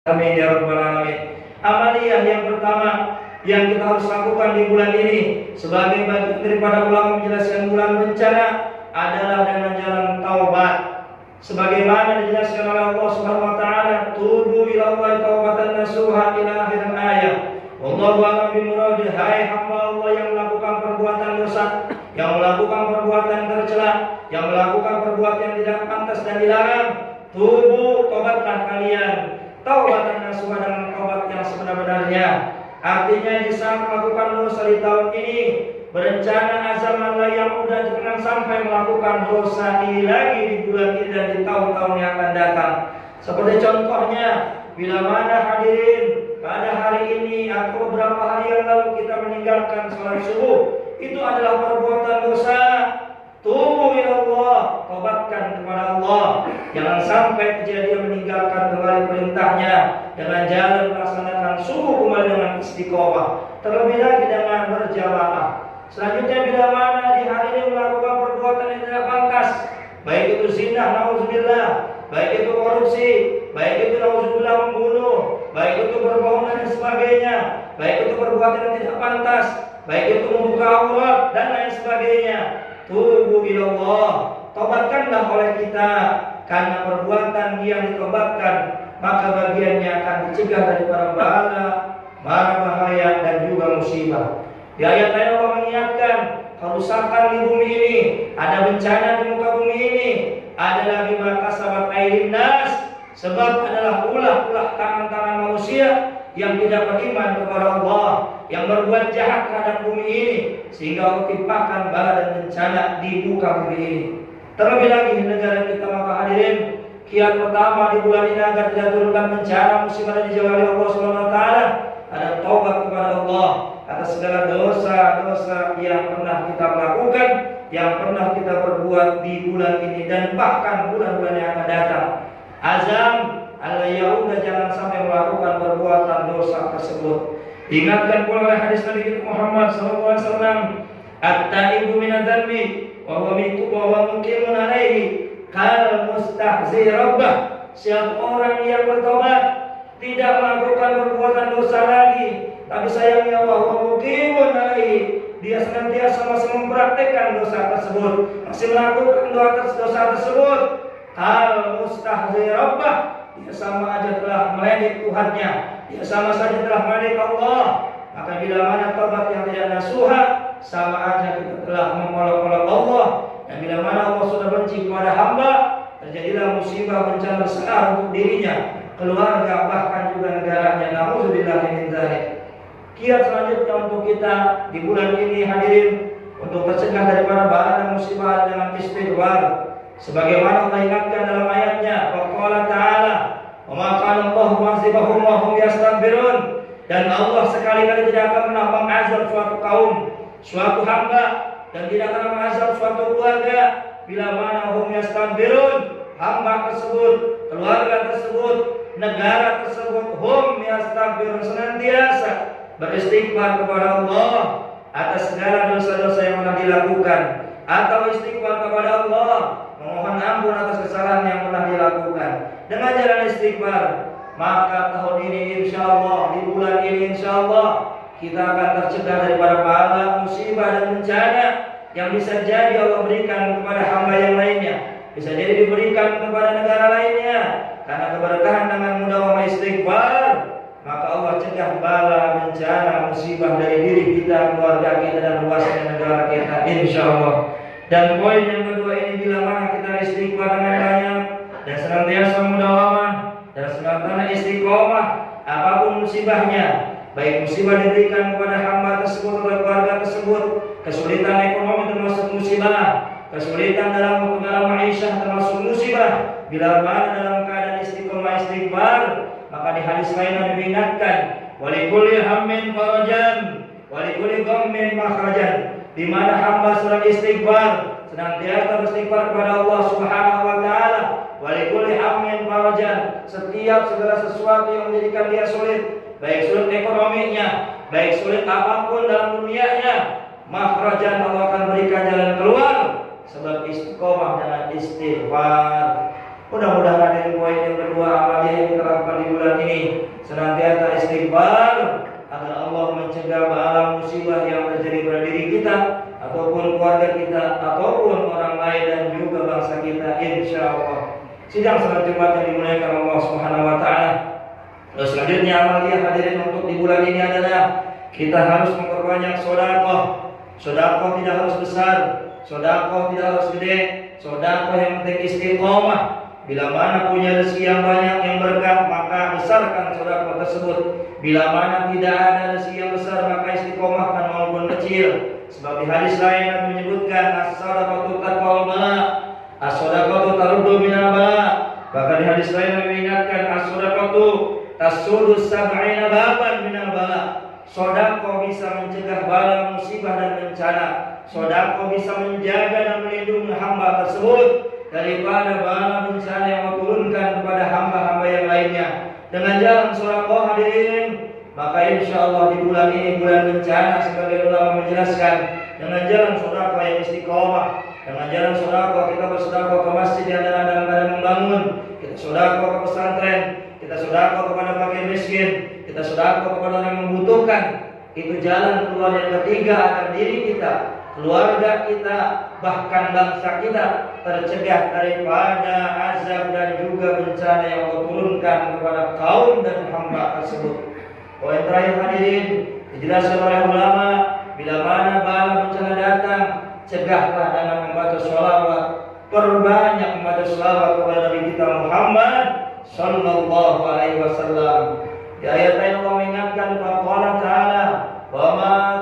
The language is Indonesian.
Amin ya rabbal alamin. Amaliyah yang pertama yang kita harus lakukan di bulan ini sebagai bagian daripada ulama menjelaskan bulan bencana adalah dengan jalan taubat. Sebagaimana dijelaskan oleh Allah Subhanahu wa taala, tubu ila Allah taubatan nasuha ila akhir ayat. Wallahu a'lam bimurad. Hai hamba Allah yang melakukan perbuatan dosa, yang melakukan perbuatan tercela, yang melakukan perbuatan yang tidak pantas dan dilarang, tubu, tobatlah kalian. Taubatan nasuha dengan taubat yang sebenar-benarnya. Artinya di saat melakukan dosa di tahun ini, berencana azaman yang udah jangan sampai melakukan dosa ini lagi di bulan ini dan di tahun-tahun yang akan datang. Seperti contohnya, bila mana hadirin pada hari ini atau beberapa hari yang lalu kita meninggalkan sholat subuh, itu adalah perbuatan dosa. Tubu ila Allah, tobatkan kepada Allah. Jangan sampai kejadian meninggalkan kembali perintahnya dengan jalan melaksanakan subuh kembali dengan istiqomah. Terlebih lagi dengan berjamaah. Selanjutnya bila mana di hari ini melakukan perbuatan yang tidak pantas, baik itu zina, nauzubillah, baik itu korupsi, baik itu nauzubillah membunuh, baik itu berbohong dan sebagainya, baik itu perbuatan yang tidak pantas, baik itu membuka aurat dan lain sebagainya. Tubu ilallah, tobatkanlah oleh kita, karena perbuatan yang ditobatkan maka bagiannya akan dicegah dari para bala, mara bahaya dan juga musibah. Di ayat lain Allah mengingatkan kerusakan di bumi ini, ada bencana di muka bumi ini, adalah bima kasabat aydin nas, sebab adalah ulah-ulah tangan-tangan manusia yang tidak beriman kepada Allah, yang berbuat jahat terhadap bumi ini, sehingga Allah timpakan bala dan bencana di muka bumi ini. Terlebih lagi di negara kita, maka hadirin, kiat pertama di bulan ini agar tidak turunkan bencana musibah dan dijauhi oleh Allah Subhanahu wa taala ada taubat kepada Allah atas segala dosa-dosa yang pernah kita lakukan, yang pernah kita perbuat di bulan ini dan bahkan bulan-bulan yang akan datang. Azam al-yahuda jangan sampai melakukan perbuatan dosa tersebut. Ingatkan pula oleh hadis Nabi kita Muhammad SAW, at-taibu minadz-dzambi wa huwa muqimun alaihi kal mustahzi rabbah. Siapa orang yang bertobat tidak melakukan perbuatan dosa lagi, tapi sayangnya wa huwa muqimun alaihi, dia senantiasa masih mempraktikkan dosa tersebut, masih melakukan dosa tersebut, kal mustahzi rabbah, dia sama aja telah meledek Tuhannya, dia sama saja telah meledek Allah. Maka bila mana taubat yang tidak nasuha, sama aja kita telah mengolok-olok Allah. Dan bila mana Allah sudah benci kepada hamba, terjadilah musibah bencana besar untuk dirinya, keluarga, bahkan juga negaranya. Nauzubillah min dzalik. Kiat selanjutnya untuk kita di bulan ini hadirin, untuk tercegah daripada bala dan musibah dengan istighfar. Sebagaimana Allah ingatkan dalam ayatnya, waqala ta'ala, wa ma kana Allahu mu'adzibahum wa hum yastaghfirun, dan Allah sekali-kali tidak akan pernah mengazab suatu kaum, suatu hamba, dan tidak akan mengazab suatu keluarga bila mana hum yastaghfirun, hamba tersebut, keluarga tersebut, negara tersebut, hum yastaghfirun, senantiasa beristighfar kepada Allah atas segala dosa-dosa yang pernah dilakukan, atau istighfar kepada Allah, memohon ampun atas kesalahan yang pernah dilakukan. Dengan jalan istighfar, maka tahun ini insyaallah, di bulan ini insyaallah, kita akan tercegah daripada bala, musibah dan bencana yang bisa jadi Allah berikan kepada hamba yang lainnya, bisa jadi diberikan kepada negara lainnya. Karena keberkahan dengan mudawamah istighfar, maka Allah cegah bala, bencana, musibah dari diri kita, keluarga kita, dan luasnya negara kita insyaallah. Dan poin yang kedua ini, bila mana kita istighfar dengan banyak dan senantiasa mudawamah dan senantiasa istiqomah, apapun musibahnya, baik musibah diberikan kepada hamba tersebut atau keluarga tersebut, kesulitan ekonomi termasuk musibah, kesulitan dalam ma'isyah termasuk musibah, bila mana dalam keadaan istiqomah istighfar, maka di hadis lain Nabi mengingatkan, walikulli hammin farajan walikulli ghammin makhrajan, di mana hamba sedang istighfar, senantiasa beristighfar kepada Allah Subhanahu wa taala, walikulli hammin farajan, setiap segala sesuatu yang menjadikan dia sulit, baik sulit ekonominya, baik sulit apapun dalam dunianya, makhrajan, Allah akan berikan jalan keluar sebab istiqomah dengan istighfar. Mudah-mudahan hadirin poin yang kedua amalia yang kita lakukan di bulan ini senantiasa istighfar agar Allah mencegah bala musibah yang terjadi pada diri kita ataupun keluarga kita ataupun orang lain dan juga bangsa kita, insyaallah. Sidang salat Jumat yang dimuliakan Allah Subhanahu wa taala. Selanjutnya amalia hadirin untuk di bulan ini adalah kita harus memperbanyak sedekah. Sedekah tidak harus besar, sedekah tidak harus gede, sedekah yang penting istiqomah. Bila mana punya rezeki yang banyak yang berkah, maka besarkan sedekah tersebut. Bila mana tidak ada rezeki yang besar, maka istiqomahkan walaupun kecil. Sebab di hadis lain Nabi menyebutkan as-sadaqatu taqwal bala, as-sadaqatu taruddu minal bala. Bahkan di hadis lain Nabi mengingatkan as-sadaqatu tasudu sab'ina baban minal bala. Sedekah bisa mencegah bala musibah dan bencana. Sedekah bisa menjaga dan melindungi hamba tersebut daripada bala bencana yang diturunkan kepada hamba-hamba yang lainnya. Dengan jalan sedekah hadirin, maka insyaallah di bulan ini bulan bencana sebagai ulama menjelaskan, dengan jalan sedekah yang istiqomah, dengan jalan sedekah kita bersedekah ke masjid yang dalam keadaan membangun, kita sedekah ke pesantren, kita sedekah kepada fakir miskin, kita sedekah kepada orang yang membutuhkan. Itu jalan keluar yang ketiga agar diri kita, keluarga kita, bahkan bangsa kita tercegah daripada azab dan juga bencana yang Allah turunkan kepada kaum dan hamba tersebut. Poin terakhir hadirin dijelaskan oleh ulama, bila mana bala bencana datang, cegahlah dengan membaca sholawat. Perbanyak membaca sholawat kepada Nabi kita Muhammad sallallahu alaihi wasallam. Di ayat lain Allah mengingatkan, faqala ta'ala wa ma